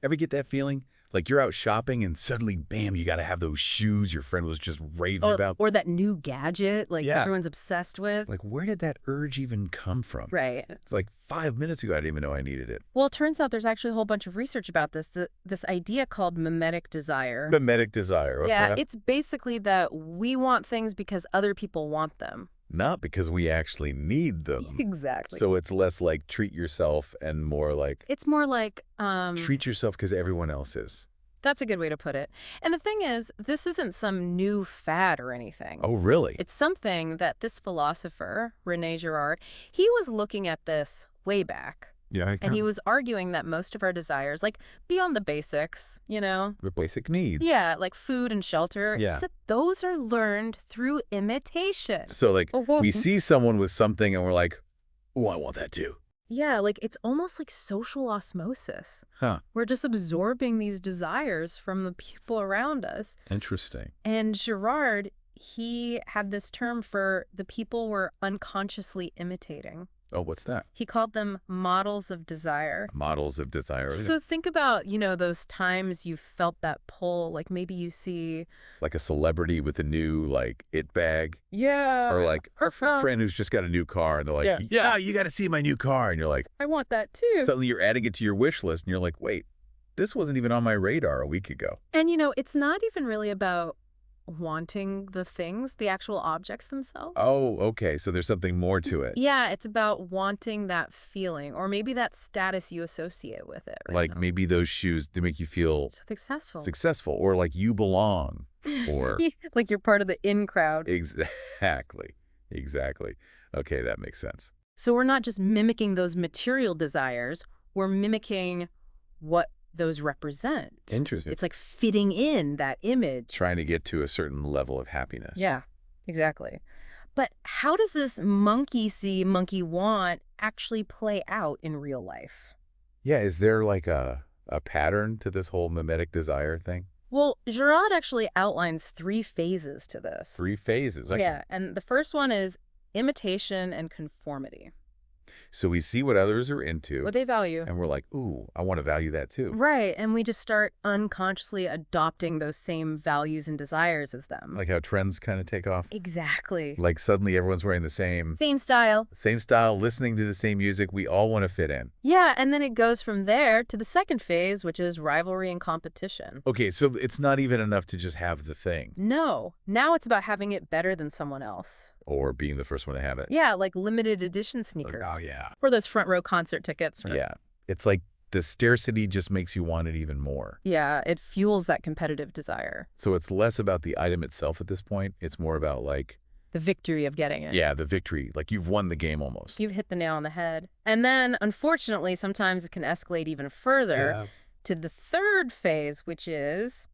Ever get that feeling? Like you're out shopping and suddenly, bam, you got to have those shoes your friend was just raving about. Or that new gadget like Yeah. everyone's obsessed with. Like, where did that urge even come from? Right. It's like 5 minutes ago, I didn't even know I needed it. Well, it turns out there's actually a whole bunch of research about this, this idea called mimetic desire. Mimetic desire. Okay. Yeah, it's basically that we want things because other people want them. Not because we actually need them. Exactly. So it's less like treat yourself and more like It's more like treat yourself because everyone else is. That's a good way to put it. And the thing is, this isn't some new fad or anything. Oh, really? It's something that this philosopher, René Girard, he was looking at this way back. Yeah. And he was arguing that most of our desires, like beyond the basics, The basic needs. yeah, like food and shelter, Yeah. that those are learned through imitation. So like we see someone with something and we're like, oh, I want that too. Yeah, like it's almost like social osmosis. Huh. We're just absorbing these desires from the people around us. Interesting. And Girard, he had this term for the people we're unconsciously imitating. Oh, what's that? He called them models of desire. Models of desire. So think about, those times you felt that pull, like maybe you see... Like a celebrity with a new, like, it bag. Yeah. Or like a friend who's just got a new car and they're like, yeah, you got to see my new car. And you're like, I want that too. suddenly you're adding it to your wish list and you're like, wait, this wasn't even on my radar a week ago. And, it's not even really about wanting the things, the actual objects themselves. Oh, okay. So there's something more to it. Yeah, it's about wanting that feeling or maybe that status you associate with it. Right Like now. maybe those shoes, they make you feel Successful. or like you belong or like you're part of the in crowd. Exactly. Okay, that makes sense. So we're not just mimicking those material desires, we're mimicking what those represent. Interesting. It's like fitting in that image. Trying to get to a certain level of happiness. Yeah, exactly. But how does this monkey see, monkey want actually play out in real life? Yeah, is there like a pattern to this whole mimetic desire thing? Well, Girard actually outlines 3 phases to this. 3 phases. Okay. Yeah, and the first one is imitation and conformity. So we see what others are into. What they value. And we're like, ooh, I want to value that too. Right, and we just start unconsciously adopting those same values and desires as them. Like how trends kind of take off. Exactly. Like suddenly everyone's wearing the same style, listening to the same music. We all want to fit in. Yeah, and then it goes from there to the second phase, which is rivalry and competition. Okay, so it's not even enough to just have the thing. No, now it's about having it better than someone else. Or being the first one to have it. Yeah, like limited edition sneakers. Oh, yeah. Or those front row concert tickets. Or... Yeah. It's like the scarcity just makes you want it even more. Yeah, it fuels that competitive desire. So it's less about the item itself at this point. It's more about like... the victory of getting it. Yeah, the victory. Like you've won the game almost. You've hit the nail on the head. And then, unfortunately, sometimes it can escalate even further to the third phase, which is...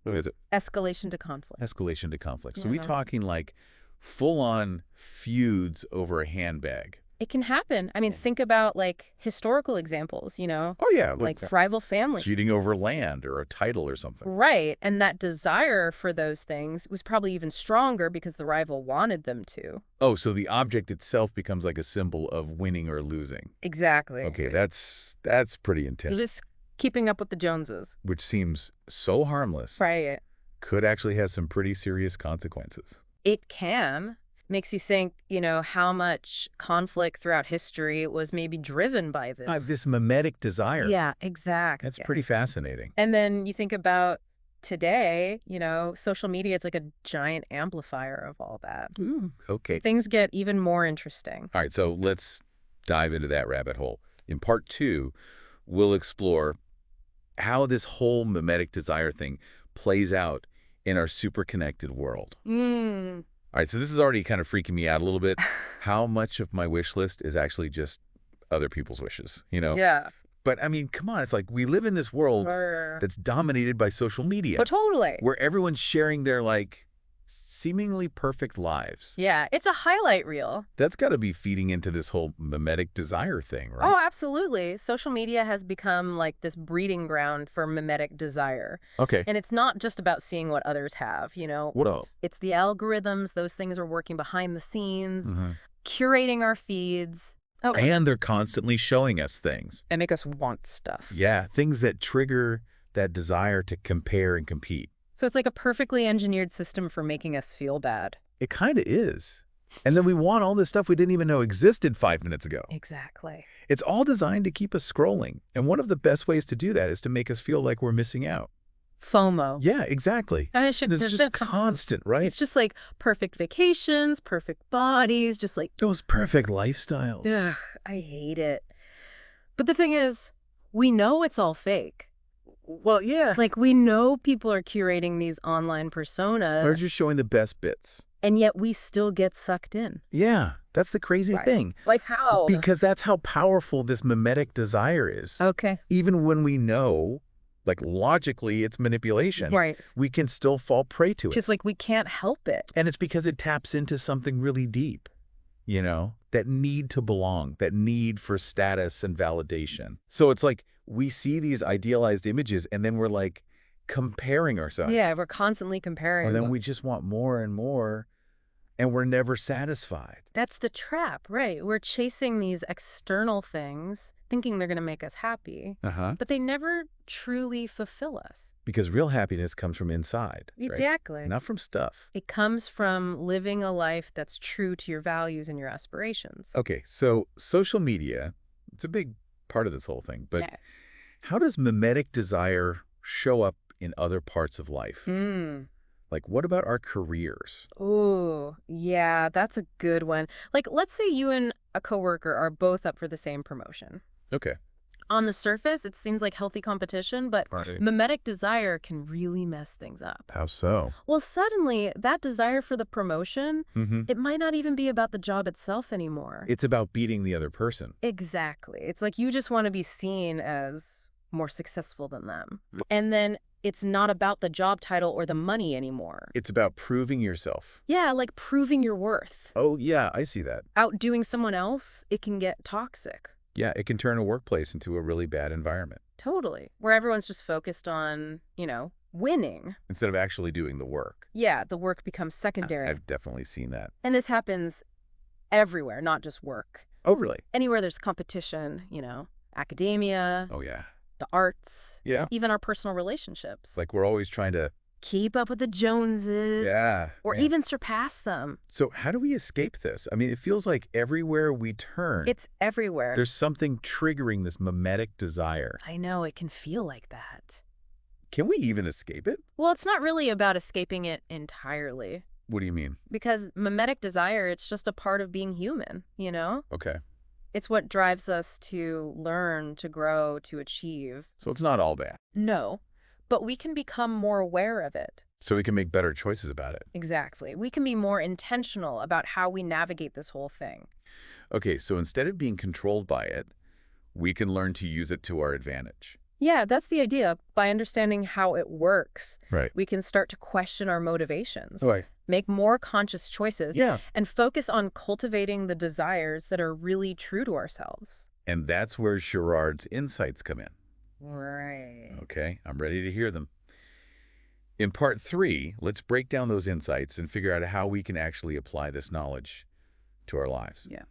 what is it? Escalation to conflict. Escalation to conflict. So Yeah. we talking like full-on feuds over a handbag. It can happen. I mean, think about like historical examples, Oh, yeah. like rival families. Cheating over land or a title or something. Right. And that desire for those things was probably even stronger because the rival wanted them to. Oh, so the object itself becomes like a symbol of winning or losing. Exactly. Okay, that's pretty intense. Just keeping up with the Joneses. Which seems so harmless. Right. Could actually have some pretty serious consequences. It can. Makes you think, how much conflict throughout history was maybe driven by this. This mimetic desire. Yeah, exactly. That's pretty fascinating. And then you think about today, social media, it's like a giant amplifier of all that. Ooh, okay. Things get even more interesting. All right, so let's dive into that rabbit hole. In part 2, we'll explore how this whole mimetic desire thing plays out in our super connected world. All right, so this is already kind of freaking me out a little bit. How much of my wish list is actually just other people's wishes, Yeah. But I mean, come on, it's like we live in this world that's dominated by social media. But totally. Where everyone's sharing their like seemingly perfect lives. Yeah, it's a highlight reel. That's got to be feeding into this whole mimetic desire thing, right? Oh, absolutely. Social media has become like this breeding ground for mimetic desire. Okay. And it's not just about seeing what others have, What else? It's the algorithms. Those things are working behind the scenes, curating our feeds, Oh, And they're constantly showing us things. and make us want stuff. Yeah, things that trigger that desire to compare and compete. So it's like a perfectly engineered system for making us feel bad. It kind of is. And then we want all this stuff we didn't even know existed 5 minutes ago. Exactly. It's all designed to keep us scrolling. And one of the best ways to do that is to make us feel like we're missing out. FOMO. Yeah, exactly. And And it's just constant, right? It's just like perfect vacations, perfect bodies, just like, Those perfect lifestyles. ugh, I hate it. But the thing is, we know it's all fake. Well, yeah. Like, we know people are curating these online personas, They're just showing the best bits. and yet we still get sucked in. Yeah, that's the crazy Right. thing. Like how? Because that's how powerful this mimetic desire is. Okay. Even when we know, like logically, it's manipulation, Right. we can still fall prey to it. Just like we can't help it. And it's because it taps into something really deep, that need to belong, that need for status and validation. So it's like we see these idealized images and then we're like comparing ourselves. Yeah, we're constantly comparing. And then we just want more and more, and we're never satisfied. That's the trap, right? We're chasing these external things, thinking they're going to make us happy, but they never truly fulfill us. Because real happiness comes from inside, right? Exactly. Not from stuff. It comes from living a life that's true to your values and your aspirations. Okay, so social media, it's a big part of this whole thing, but Yeah. how does mimetic desire show up in other parts of life? Like, what about our careers? Oh, yeah, that's a good one. Like, let's say you and a coworker are both up for the same promotion. Okay. On the surface, it seems like healthy competition, but mimetic desire can really mess things up. How so? Well, suddenly, that desire for the promotion, Mm-hmm. it might not even be about the job itself anymore. It's about beating the other person. Exactly. It's like you just want to be seen as more successful than them. And then it's not about the job title or the money anymore. It's about proving yourself. Yeah, like proving your worth. Oh, yeah, I see that. Outdoing someone else, it can get toxic. Yeah, it can turn a workplace into a really bad environment Totally. Where everyone's just focused on, winning. instead of actually doing the work. Yeah, the work becomes secondary. I've definitely seen that. And this happens everywhere, not just work. Oh, really? Anywhere there's competition, academia, Oh, yeah. the arts, Yeah. even our personal relationships. Like we're always trying to, Keep up with the Joneses. yeah. Or man. even surpass them. So how do we escape this? I mean, it feels like everywhere we turn, It's everywhere. there's something triggering this mimetic desire. I know, it can feel like that. Can we even escape it? Well, it's not really about escaping it entirely. What do you mean? Because mimetic desire, it's just a part of being human, Okay. It's what drives us to learn, to grow, to achieve. So it's not all bad. No, but we can become more aware of it. So we can make better choices about it. Exactly. We can be more intentional about how we navigate this whole thing. Okay, so instead of being controlled by it, we can learn to use it to our advantage. Yeah, that's the idea. By understanding how it works, Right. we can start to question our motivations, Right. make more conscious choices, Yeah. and focus on cultivating the desires that are really true to ourselves. And that's where Girard's insights come in. Right. Okay, I'm ready to hear them. In part 3, let's break down those insights and figure out how we can actually apply this knowledge to our lives. Yeah.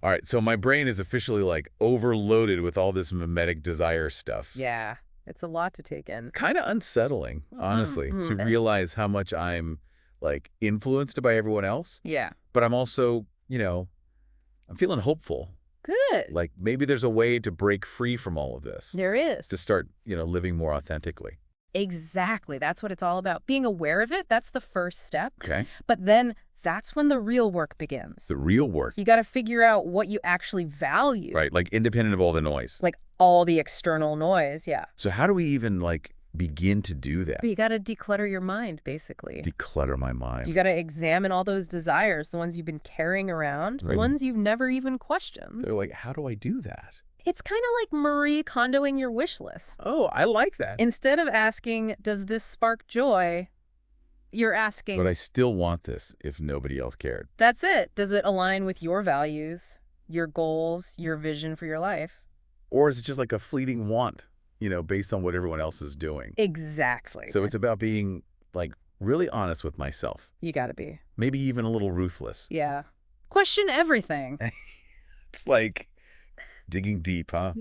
All right, so my brain is officially like overloaded with all this mimetic desire stuff. Yeah, it's a lot to take in. Kind of unsettling, honestly, to Mhm. realize how much I'm like influenced by everyone else. Yeah. But I'm also, I'm feeling hopeful. Good. Like maybe there's a way to break free from all of this, There is. to start, living more authentically. Exactly. That's what it's all about. Being aware of it, that's the first step. Okay? But then that's when the real work begins. The real work, You got to figure out what you actually value. right? Like independent of all the noise. Like all the external noise. Yeah. So how do we even like begin to do that? You got to declutter your mind, basically. Declutter my mind. You got to examine all those desires, the ones you've been carrying around, the Right. ones you've never even questioned. They're like, how do I do that? It's kind of like Marie Kondoing your wish list. Oh, I like that. Instead of asking, does this spark joy? You're asking, But I still want this if nobody else cared. that's it. Does it align with your values, your goals, your vision for your life? Or is it just like a fleeting want, based on what everyone else is doing? Exactly. So it's about being like really honest with myself. You got to be. Maybe even a little ruthless. Yeah. Question everything. It's like digging deep, huh?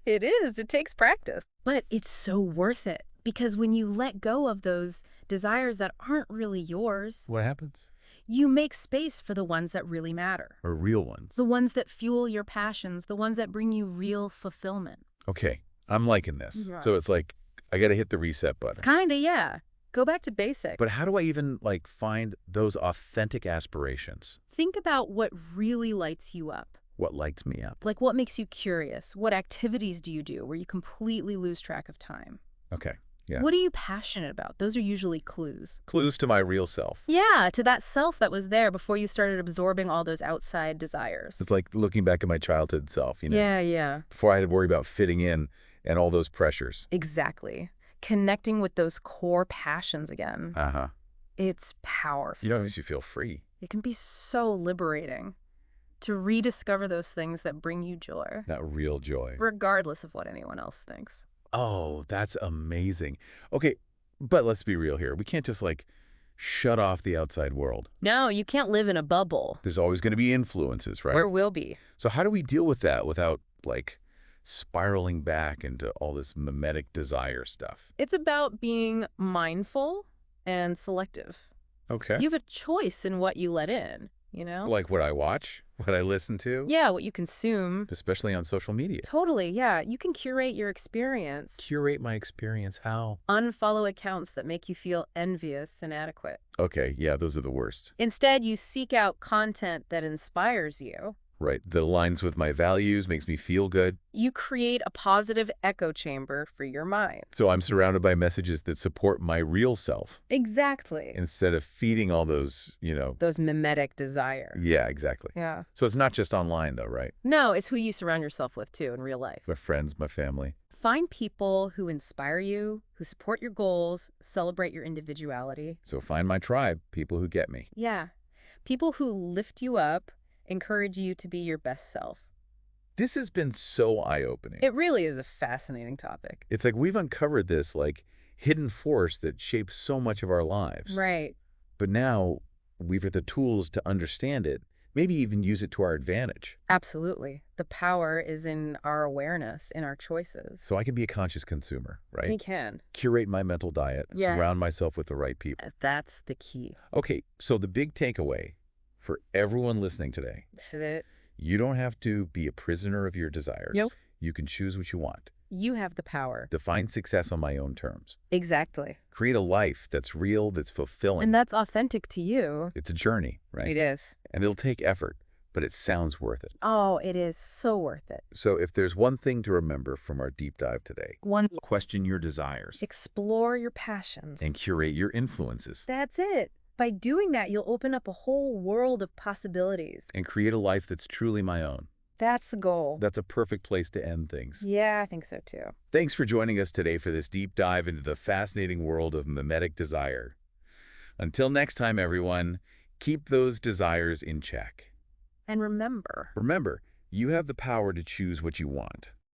It is. It takes practice. But it's so worth it because when you let go of those desires that aren't really yours, What happens? you make space for the ones that really matter. Or real ones. The ones that fuel your passions, the ones that bring you real fulfillment. Okay, I'm liking this. Yeah. So it's like, I got to hit the reset button. Kinda, yeah. Go back to basic. But how do I even, like, find those authentic aspirations? Think about what really lights you up. What lights me up? Like what makes you curious? What activities do you do where you completely lose track of time? Okay, yeah. What are you passionate about? Those are usually clues. Clues to my real self. Yeah, to that self that was there before you started absorbing all those outside desires. It's like looking back at my childhood self, you know? Yeah. Before I had to worry about fitting in and all those pressures. Exactly. Connecting with those core passions again. Uh-huh. It's powerful. You know, it makes you feel free. It can be so liberating to rediscover those things that bring you joy, That real joy. regardless of what anyone else thinks. Oh, that's amazing. Okay, but let's be real here. We can't just, like, shut off the outside world. No, you can't live in a bubble. There's always going to be influences, right? Or will be. So how do we deal with that without, like, spiraling back into all this mimetic desire stuff? It's about being mindful and selective. Okay. You have a choice in what you let in, you know? Like what I watch, what I listen to, Yeah, what you consume. especially on social media. Totally, yeah. You can curate your experience. Curate my experience. How? Unfollow accounts that make you feel envious and inadequate. Okay, yeah, those are the worst. Instead, you seek out content that inspires you. Right, that aligns with my values, makes me feel good. You create a positive echo chamber for your mind. So I'm surrounded by messages that support my real self Exactly. instead of feeding all those, Those mimetic desire. Yeah, exactly. Yeah. So it's not just online though, right? No, it's who you surround yourself with, too, in real life. My friends, my family. Find people who inspire you, who support your goals, celebrate your individuality. So find my tribe, people who get me. Yeah. People who lift you up, encourage you to be your best self. This has been so eye-opening. It really is a fascinating topic. It's like we've uncovered this, like, hidden force that shapes so much of our lives. Right. But now we've got the tools to understand it, maybe even use it to our advantage. Absolutely. The power is in our awareness, in our choices. So I can be a conscious consumer, right? We can. Curate my mental diet, Yeah. surround myself with the right people. That's the key. Okay, so the big takeaway for everyone listening today, This is it. you don't have to be a prisoner of your desires. Yep. You can choose what you want. You have the power. Define success on my own terms. Exactly. Create a life that's real, that's fulfilling. And that's authentic to you. It's a journey, right? It is. And it'll take effort, but it sounds worth it. Oh, it is so worth it. So if there's one thing to remember from our deep dive today, One, question your desires explore your passions. and curate your influences That's it. By doing that, you'll open up a whole world of possibilities. and create a life that's truly my own. That's the goal. That's a perfect place to end things. Yeah, I think so too. Thanks for joining us today for this deep dive into the fascinating world of mimetic desire. Until next time, everyone, keep those desires in check. And remember, Remember, you have the power to choose what you want.